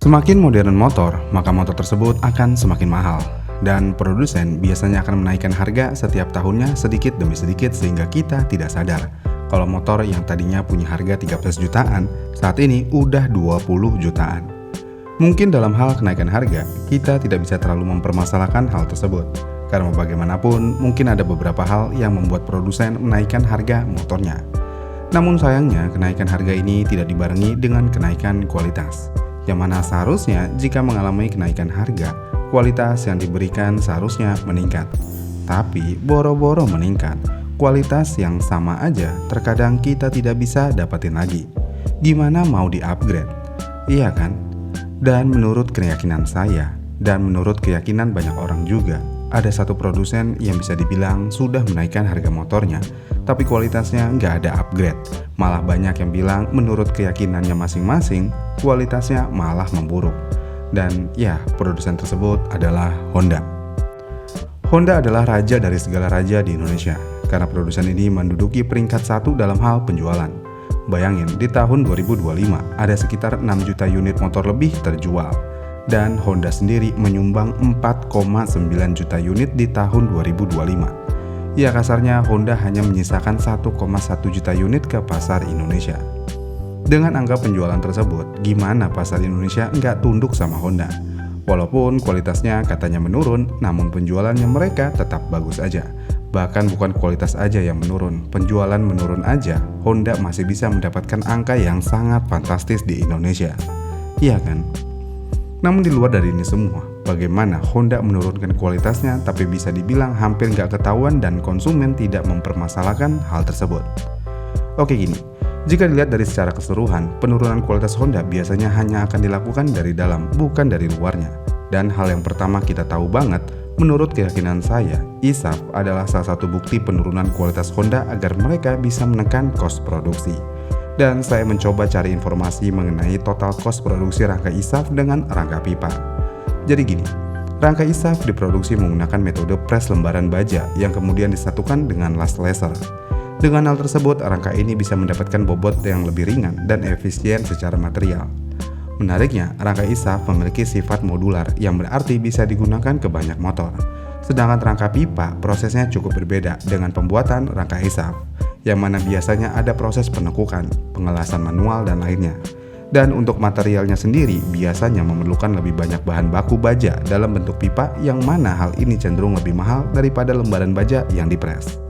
Semakin modern motor, maka motor tersebut akan semakin mahal. Dan produsen biasanya akan menaikkan harga setiap tahunnya sedikit demi sedikit sehingga kita tidak sadar kalau motor yang tadinya punya harga 13 jutaan, saat ini udah 20 jutaan. Mungkin dalam hal kenaikan harga, kita tidak bisa terlalu mempermasalahkan hal tersebut. Karena bagaimanapun, mungkin ada beberapa hal yang membuat produsen menaikkan harga motornya. Namun sayangnya, kenaikan harga ini tidak dibarengi dengan kenaikan kualitas. Yang mana seharusnya jika mengalami kenaikan harga, kualitas yang diberikan seharusnya meningkat. Tapi boro-boro meningkat, kualitas yang sama aja terkadang kita tidak bisa dapetin lagi. Gimana mau di-upgrade? Iya kan? Dan menurut keyakinan saya, dan menurut keyakinan banyak orang juga, ada satu produsen yang bisa dibilang sudah menaikkan harga motornya, tapi kualitasnya nggak ada upgrade. Malah banyak yang bilang menurut keyakinannya masing-masing, kualitasnya malah memburuk. Dan ya, produsen tersebut adalah Honda. Honda adalah raja dari segala raja di Indonesia, karena produsen ini menduduki peringkat 1 dalam hal penjualan. Bayangin, di tahun 2025 ada sekitar 6 juta unit motor lebih terjual. Dan Honda sendiri menyumbang 4,9 juta unit di tahun 2025. Ya kasarnya Honda hanya menyisakan 1,1 juta unit ke pasar Indonesia. Dengan angka penjualan tersebut, gimana pasar Indonesia nggak tunduk sama Honda? Walaupun kualitasnya katanya menurun, namun penjualannya mereka tetap bagus aja. Bahkan bukan kualitas aja yang menurun, penjualan menurun aja, Honda masih bisa mendapatkan angka yang sangat fantastis di Indonesia. Iya kan? Namun di luar dari ini semua, bagaimana Honda menurunkan kualitasnya tapi bisa dibilang hampir nggak ketahuan dan konsumen tidak mempermasalahkan hal tersebut? Oke gini, jika dilihat dari secara keseluruhan, penurunan kualitas Honda biasanya hanya akan dilakukan dari dalam, bukan dari luarnya. Dan hal yang pertama kita tahu banget, menurut keyakinan saya, ISAF adalah salah satu bukti penurunan kualitas Honda agar mereka bisa menekan kos produksi. Dan saya mencoba cari informasi mengenai total kos produksi rangka ISAF dengan rangka pipa. Jadi gini, rangka ISAF diproduksi menggunakan metode pres lembaran baja yang kemudian disatukan dengan las laser. Dengan hal tersebut, rangka ini bisa mendapatkan bobot yang lebih ringan dan efisien secara material. Menariknya, rangka ISAF memiliki sifat modular yang berarti bisa digunakan ke banyak motor. Sedangkan rangka pipa prosesnya cukup berbeda dengan pembuatan rangka ISAF, yang mana biasanya ada proses penekukan, pengelasan manual, dan lainnya. Dan untuk materialnya sendiri biasanya memerlukan lebih banyak bahan baku baja dalam bentuk pipa, yang mana hal ini cenderung lebih mahal daripada lembaran baja yang dipres.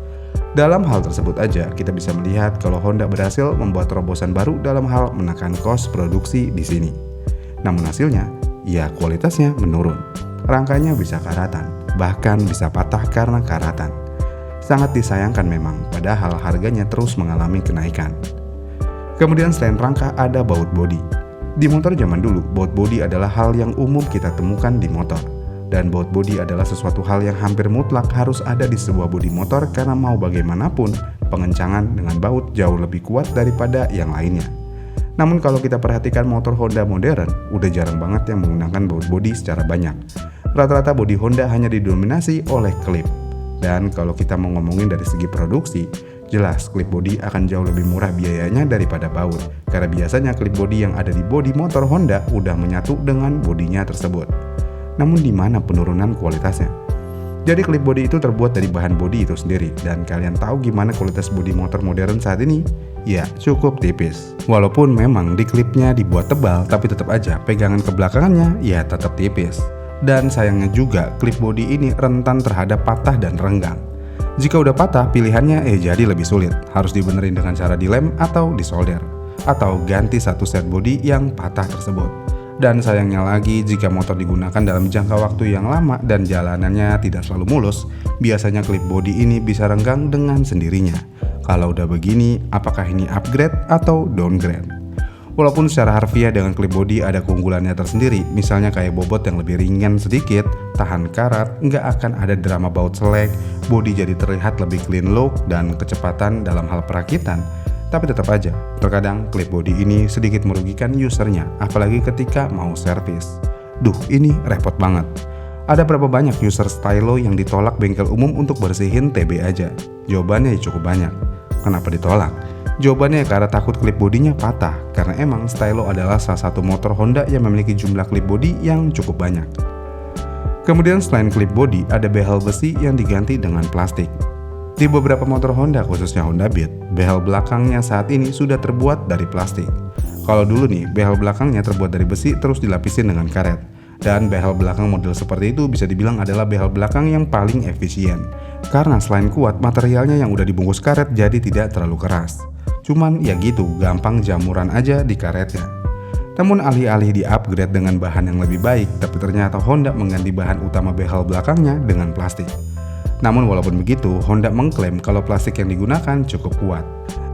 Dalam hal tersebut aja kita bisa melihat kalau Honda berhasil membuat terobosan baru dalam hal menekan kos produksi di sini. Namun hasilnya, ya kualitasnya menurun. Rangkanya bisa karatan, bahkan bisa patah karena karatan. Sangat disayangkan memang, padahal harganya terus mengalami kenaikan. Kemudian selain rangka ada baut bodi. Di motor zaman dulu, baut bodi adalah hal yang umum kita temukan di motor. Dan baut bodi adalah sesuatu hal yang hampir mutlak harus ada di sebuah bodi motor karena mau bagaimanapun, pengencangan dengan baut jauh lebih kuat daripada yang lainnya. Namun kalau kita perhatikan motor Honda modern, udah jarang banget yang menggunakan baut bodi secara banyak. Rata-rata bodi Honda hanya didominasi oleh klip. Dan kalau kita mau ngomongin dari segi produksi, jelas klip bodi akan jauh lebih murah biayanya daripada baut. Karena biasanya klip bodi yang ada di bodi motor Honda udah menyatu dengan bodinya tersebut. Namun di mana penurunan kualitasnya? Jadi klip bodi itu terbuat dari bahan bodi itu sendiri. Dan kalian tahu gimana kualitas bodi motor modern saat ini? Ya, cukup tipis. Walaupun memang di klipnya dibuat tebal, tapi tetap aja pegangan ke belakangnya ya tetap tipis. Dan sayangnya juga klip bodi ini rentan terhadap patah dan renggang. Jika udah patah, pilihannya jadi lebih sulit. Harus dibenerin dengan cara dilem atau disolder, atau ganti satu set bodi yang patah tersebut. Dan sayangnya lagi, jika motor digunakan dalam jangka waktu yang lama dan jalanannya tidak selalu mulus, biasanya klip bodi ini bisa renggang dengan sendirinya. Kalau udah begini, apakah ini upgrade atau downgrade? Walaupun secara harfiah dengan klip bodi ada keunggulannya tersendiri, misalnya kayak bobot yang lebih ringan sedikit, tahan karat, nggak akan ada drama baut selek, bodi jadi terlihat lebih clean look, dan kecepatan dalam hal perakitan. Tapi tetap aja, terkadang klip bodi ini sedikit merugikan usernya, apalagi ketika mau servis. Duh, ini repot banget. Ada berapa banyak user stylo yang ditolak bengkel umum untuk bersihin TB aja? Jawabannya cukup banyak. Kenapa ditolak? Jawabannya karena takut klip bodinya patah, karena emang Stylo adalah salah satu motor Honda yang memiliki jumlah klip bodi yang cukup banyak. Kemudian selain klip bodi, ada behel besi yang diganti dengan plastik. Di beberapa motor Honda, khususnya Honda Beat, behel belakangnya saat ini sudah terbuat dari plastik. Kalau dulu nih, behel belakangnya terbuat dari besi terus dilapisin dengan karet. Dan behel belakang model seperti itu bisa dibilang adalah behel belakang yang paling efisien. Karena selain kuat, materialnya yang udah dibungkus karet jadi tidak terlalu keras. Cuman ya gitu, gampang jamuran aja di karetnya. Namun alih-alih di-upgrade dengan bahan yang lebih baik, tapi ternyata Honda mengganti bahan utama behel belakangnya dengan plastik. Namun walaupun begitu, Honda mengklaim kalau plastik yang digunakan cukup kuat.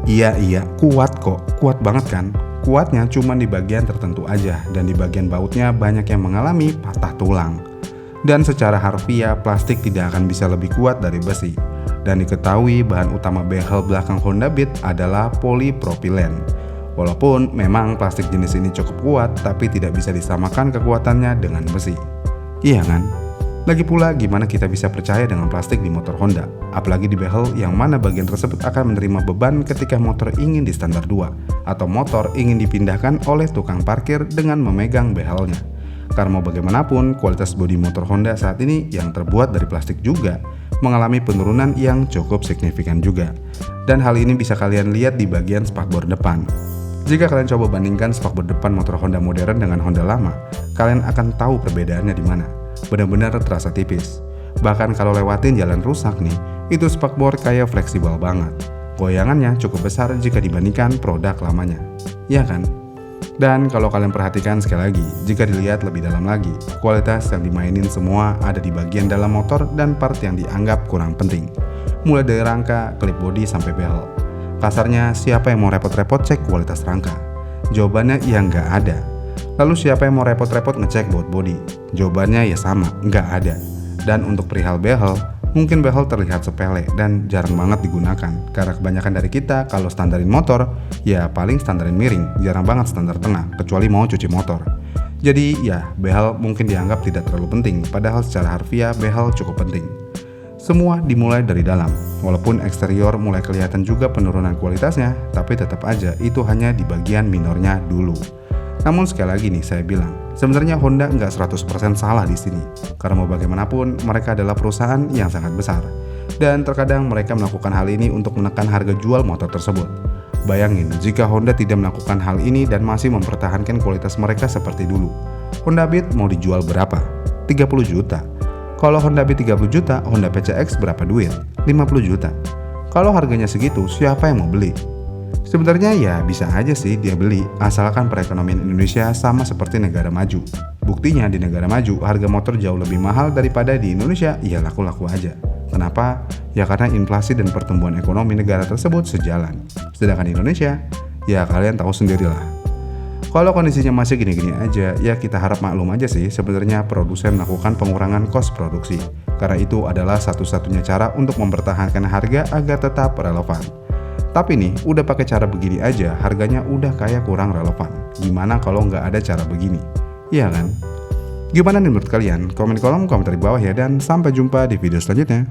Iya, kuat kok, kuat banget kan? Kuatnya cuma di bagian tertentu aja, dan di bagian bautnya banyak yang mengalami patah tulang. Dan secara harfiah, plastik tidak akan bisa lebih kuat dari besi. Dan diketahui bahan utama behel belakang Honda Beat adalah polipropilen. Walaupun memang plastik jenis ini cukup kuat, tapi tidak bisa disamakan kekuatannya dengan besi. Iya kan? Lagi pula gimana kita bisa percaya dengan plastik di motor Honda, apalagi di behel yang mana bagian tersebut akan menerima beban ketika motor ingin di standar 2 atau motor ingin dipindahkan oleh tukang parkir dengan memegang behelnya. Karena mau bagaimanapun, kualitas bodi motor Honda saat ini yang terbuat dari plastik juga mengalami penurunan yang cukup signifikan juga. Dan hal ini bisa kalian lihat di bagian spakbor depan. Jika kalian coba bandingkan spakbor depan motor Honda modern dengan Honda lama, kalian akan tahu perbedaannya di mana. Benar-benar terasa tipis. Bahkan kalau lewatin jalan rusak nih, itu spakbor kayak fleksibel banget. Goyangannya cukup besar jika dibandingkan produk lamanya. Ya kan? Dan kalau kalian perhatikan sekali lagi, jika dilihat lebih dalam lagi, kualitas yang dimainin semua ada di bagian dalam motor dan part yang dianggap kurang penting. Mulai dari rangka, klip bodi sampai behel. Kasarnya, siapa yang mau repot-repot cek kualitas rangka? Jawabannya ya nggak ada. Lalu siapa yang mau repot-repot ngecek baut bodi? Jawabannya ya sama, nggak ada. Dan untuk perihal behel, mungkin behel terlihat sepele dan jarang banget digunakan. Karena kebanyakan dari kita kalau standarin motor, ya paling standarin miring, jarang banget standar tengah, kecuali mau cuci motor. Jadi ya, behel mungkin dianggap tidak terlalu penting, padahal secara harfiah behel cukup penting. Semua dimulai dari dalam, walaupun eksterior mulai kelihatan juga penurunan kualitasnya, tapi tetap aja itu hanya di bagian minornya dulu. Namun sekali lagi nih saya bilang, sebenarnya Honda nggak 100% salah di sini. Karena mau bagaimanapun, mereka adalah perusahaan yang sangat besar. Dan terkadang mereka melakukan hal ini untuk menekan harga jual motor tersebut. Bayangin, jika Honda tidak melakukan hal ini dan masih mempertahankan kualitas mereka seperti dulu. Honda Beat mau dijual berapa? 30 juta. Kalau Honda Beat 30 juta, Honda PCX berapa duit? 50 juta. Kalau harganya segitu, siapa yang mau beli? Sebenarnya ya bisa aja sih dia beli, asalkan perekonomian Indonesia sama seperti negara maju. Buktinya di negara maju harga motor jauh lebih mahal daripada di Indonesia, ya laku-laku aja. Kenapa? Ya karena inflasi dan pertumbuhan ekonomi negara tersebut sejalan. Sedangkan Indonesia, ya kalian tahu sendirilah. Kalau kondisinya masih gini-gini aja, ya kita harap maklum aja sih sebenarnya produsen melakukan pengurangan kos produksi. Karena itu adalah satu-satunya cara untuk mempertahankan harga agar tetap relevan. Tapi nih, udah pakai cara begini aja, harganya udah kayak kurang relevan. Gimana kalau nggak ada cara begini? Iya kan? Gimana nih menurut kalian? Komen di kolom komentar di bawah ya, dan sampai jumpa di video selanjutnya.